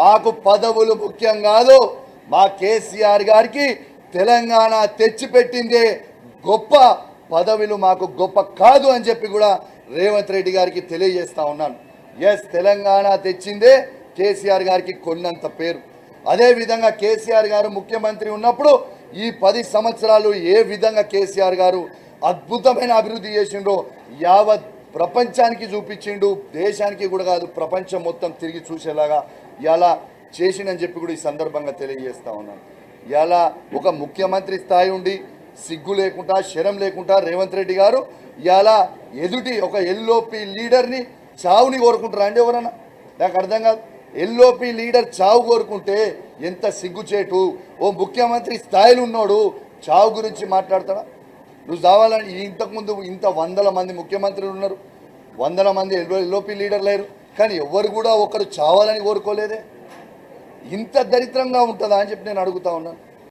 మాకు పదవులు ముఖ్యం కాదు, మా కేసీఆర్ గారికి తెలంగాణ తెచ్చిపెట్టిందే గొప్ప, పదవులు మాకు గొప్ప కాదు అని చెప్పి కూడా రేవంత్ రెడ్డి గారికి తెలియజేస్తా ఉన్నాను. ఎస్, తెలంగాణ తెచ్చిందే కేసీఆర్ గారికి కొన్నంత పేరు. అదేవిధంగా కేసీఆర్ గారు ముఖ్యమంత్రి ఉన్నప్పుడు ఈ 10 సంవత్సరాలు ఏ విధంగా కేసీఆర్ గారు అద్భుతమైన అభివృద్ధి చేసిండో యావత్ ప్రపంచానికి చూపించిండు. దేశానికి కూడా కాదు, ప్రపంచం మొత్తం తిరిగి చూసేలాగా ఇలా చేసిండని చెప్పి కూడా ఈ సందర్భంగా తెలియజేస్తా ఉన్నాను. ఇలా ఒక ముఖ్యమంత్రి స్థాయి ఉండి సిగ్గు లేకుండా శరం లేకుండా రేవంత్ రెడ్డి గారు ఇలా ఎదుటి ఒక ఎల్ఓపి లీడర్ని చావుని కోరుకుంటారా అండి? ఎవరన్నా నాకు అర్థం కాదు. ఎల్ఓపి లీడర్ చావు కోరుకుంటే ఎంత సిగ్గుచేటు. ఓ ముఖ్యమంత్రి స్థాయిలో ఉన్నాడు చావు గురించి మాట్లాడతాడా? నువ్వు చావాలని ఇంతకుముందు ఇంత 100 మంది ముఖ్యమంత్రులు ఉన్నారు, 100 మంది ఎల్ఓపి లీడర్లు లేరు, కానీ ఎవరు కూడా ఒకరు చావాలని కోరుకోలేదే. ఇంత దరిద్రంగా ఉంటుందా అని చెప్పి నేను అడుగుతా ఉన్నాను.